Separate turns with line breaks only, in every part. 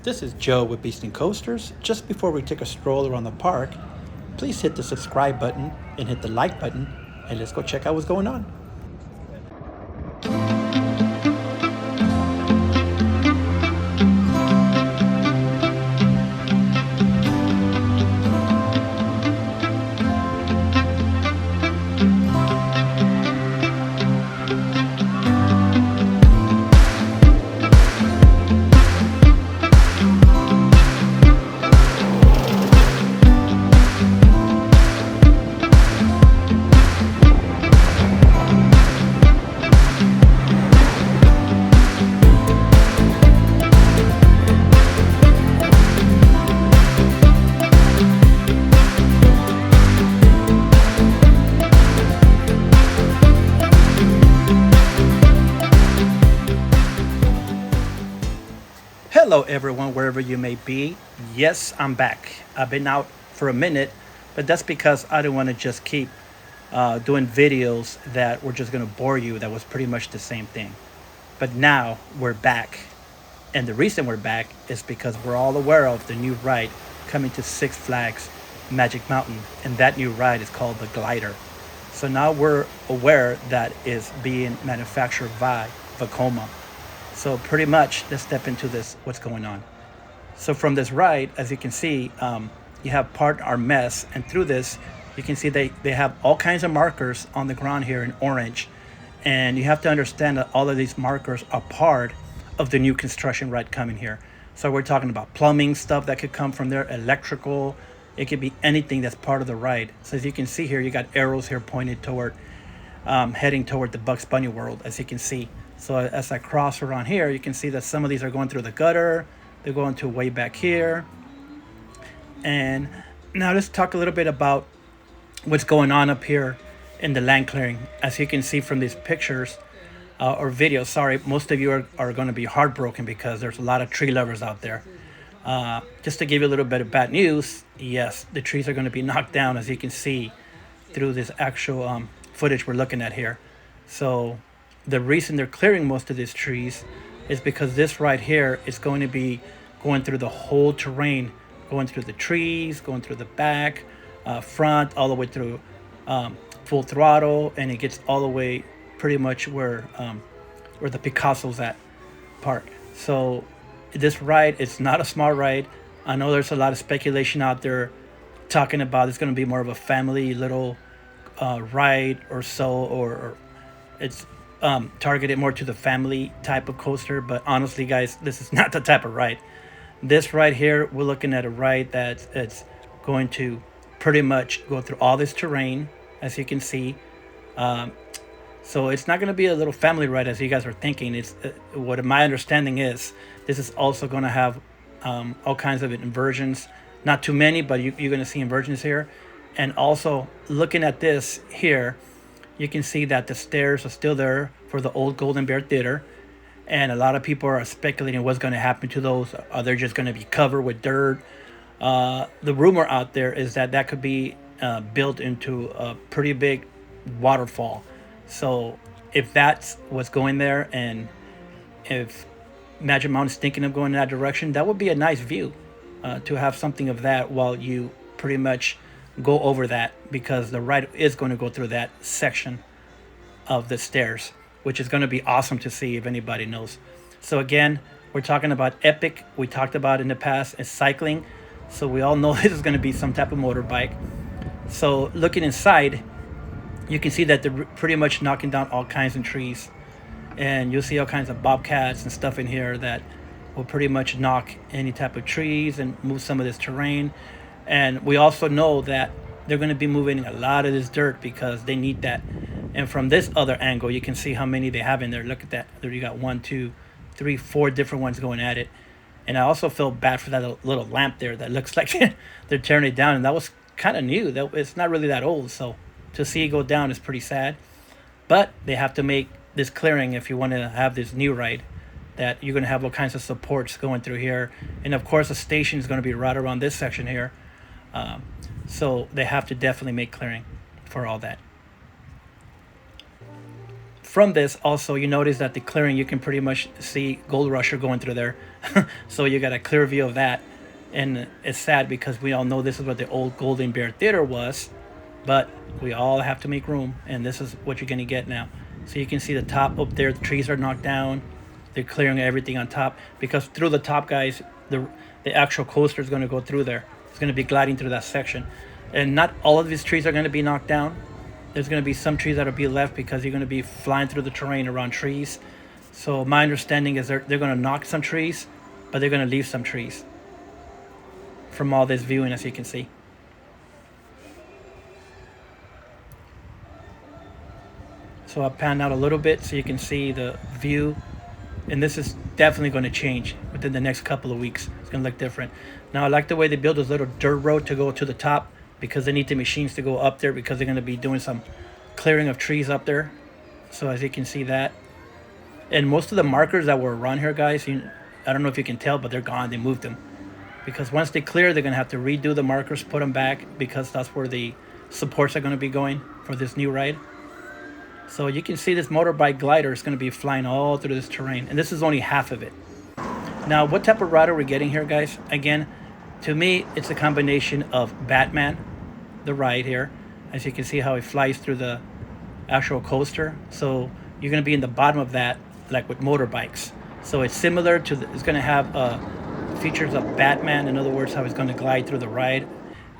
This is Joe with Beasting Coasters. Just before we take a stroll around the park, please hit the subscribe button and hit the like button, and let's go check out what's going on. Hello everyone, wherever you may be. Yes, I'm back. I've been out for a minute, but that's because I didn't want to just keep doing videos that were just going to bore you. That was pretty much the same thing. But now we're back. And the reason we're back is because we're all aware of the new ride coming to Six Flags Magic Mountain. And that new ride is called the Glider. So now we're aware that is being manufactured by Vekoma. So pretty much, let's step into this, what's going on. So from this ride, as you can see, you have part our mess, and through this, you can see they have all kinds of markers on the ground here in orange. And you have to understand that all of these markers are part of the new construction ride coming here. So we're talking about plumbing stuff that could come from there, electrical, it could be anything that's part of the ride. So as you can see here, you got arrows here pointed toward, heading toward the Bugs Bunny world, as you can see. So as I cross around here, you can see that some of these are going through the gutter. They're going to way back here. And now let's talk a little bit about what's going on up here in the land clearing. As you can see from these pictures or videos, sorry, most of you are going to be heartbroken because there's a lot of tree lovers out there. Just to give you a little bit of bad news, yes, the trees are going to be knocked down, as you can see through this actual footage we're looking at here. So the reason they're clearing most of these trees is because this right here is going to be going through the whole terrain, going through the trees, going through the back, front, all the way through full throttle, and it gets all the way pretty much where the Picasso's at park. So this ride is not a small ride. I know there's a lot of speculation out there talking about it's going to be more of a family little ride or so, or it's targeted more to the family type of coaster. But honestly, guys, this is not the type of ride. This ride here, we're looking at a ride that's going to pretty much go through all this terrain, as you can see. So it's not going to be a little family ride as you guys are thinking. It's what my understanding is, this is also going to have all kinds of inversions. Not too many, but you're going to see inversions here. And also looking at this here, you can see that the stairs are still there for the old Golden Bear Theater. And a lot of people are speculating what's going to happen to those. Are they just going to be covered with dirt? The rumor out there is that could be built into a pretty big waterfall. So if that's what's going there, and if Magic Mountain is thinking of going in that direction, that would be a nice view to have something of that while you pretty much go over that, because the ride is going to go through that section of the stairs, which is going to be awesome to see if anybody knows. So again, we're talking about epic. We talked about in the past is cycling, so we all know this is going to be some type of motorbike. So looking inside, you can see that they're pretty much knocking down all kinds of trees, and you'll see all kinds of bobcats and stuff in here that will pretty much knock any type of trees and move some of this terrain. And we also know that they're going to be moving a lot of this dirt because they need that. And from this other angle, you can see how many they have in there. Look at that. There you got 1, 2, 3, 4 different ones going at it. And I also feel bad for that little lamp there that looks like they're tearing it down. And that was kind of new. It's not really that old. So to see it go down is pretty sad. But they have to make this clearing if you want to have this new ride, that you're going to have all kinds of supports going through here. And of course, the station is going to be right around this section here. So they have to definitely make clearing for all that. from this, also, you notice that the clearing, you can pretty much see Gold Rusher going through there. So you got a clear view of that. And it's sad because we all know this is what the old Golden Bear Theater was, but we all have to make room, and this is what you're going to get now. So you can see the top up there, the trees are knocked down. They're clearing everything on top, because through the top, guys, the actual coaster is going to go through there. It's going to be gliding through that section. And not all of these trees are going to be knocked down. There's going to be some trees that will be left because you're going to be flying through the terrain around trees. So my understanding is they're going to knock some trees, but they're going to leave some trees from all this viewing, as you can see. So I'll pan out a little bit so you can see the view. And this is definitely going to change within the next couple of weeks. It's going to look different. Now, I like the way they build this little dirt road to go to the top, because they need the machines to go up there, because they're going to be doing some clearing of trees up there. So as you can see that. And most of the markers that were around here, guys, I don't know if you can tell, but they're gone. They moved them. Because once they clear, they're going to have to redo the markers, put them back, because that's where the supports are going to be going for this new ride. So you can see this motorbike glider is going to be flying all through this terrain. And this is only half of it. Now, what type of ride are we getting here, guys? Again, to me, it's a combination of Batman, the ride here. As you can see how it flies through the actual coaster. So you're going to be in the bottom of that, like with motorbikes. So it's similar to, it's going to have features of Batman. In other words, how it's going to glide through the ride.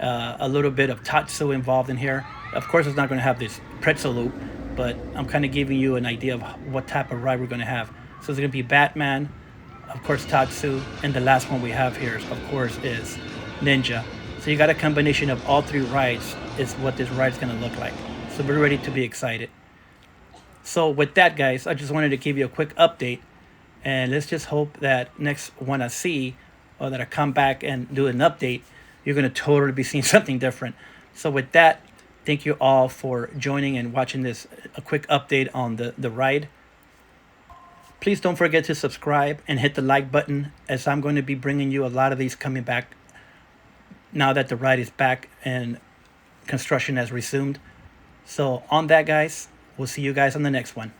A little bit of Tatsu involved in here. Of course, it's not going to have this pretzel loop, but I'm kind of giving you an idea of what type of ride we're going to have. So it's going to be Batman, of course Tatsu, and the last one we have here, of course, is Ninja. So you got a combination of all three rides is what this ride's going to look like. So we're ready to be excited. So with that, guys, I just wanted to give you a quick update, and let's just hope that next one I see, or that I come back and do an update, you're going to totally be seeing something different. So with that, thank you all for joining and watching this, a quick update on the ride. Please don't forget to subscribe and hit the like button, as I'm going to be bringing you a lot of these coming back now that the ride is back and construction has resumed. So on that, guys, we'll see you guys on the next one.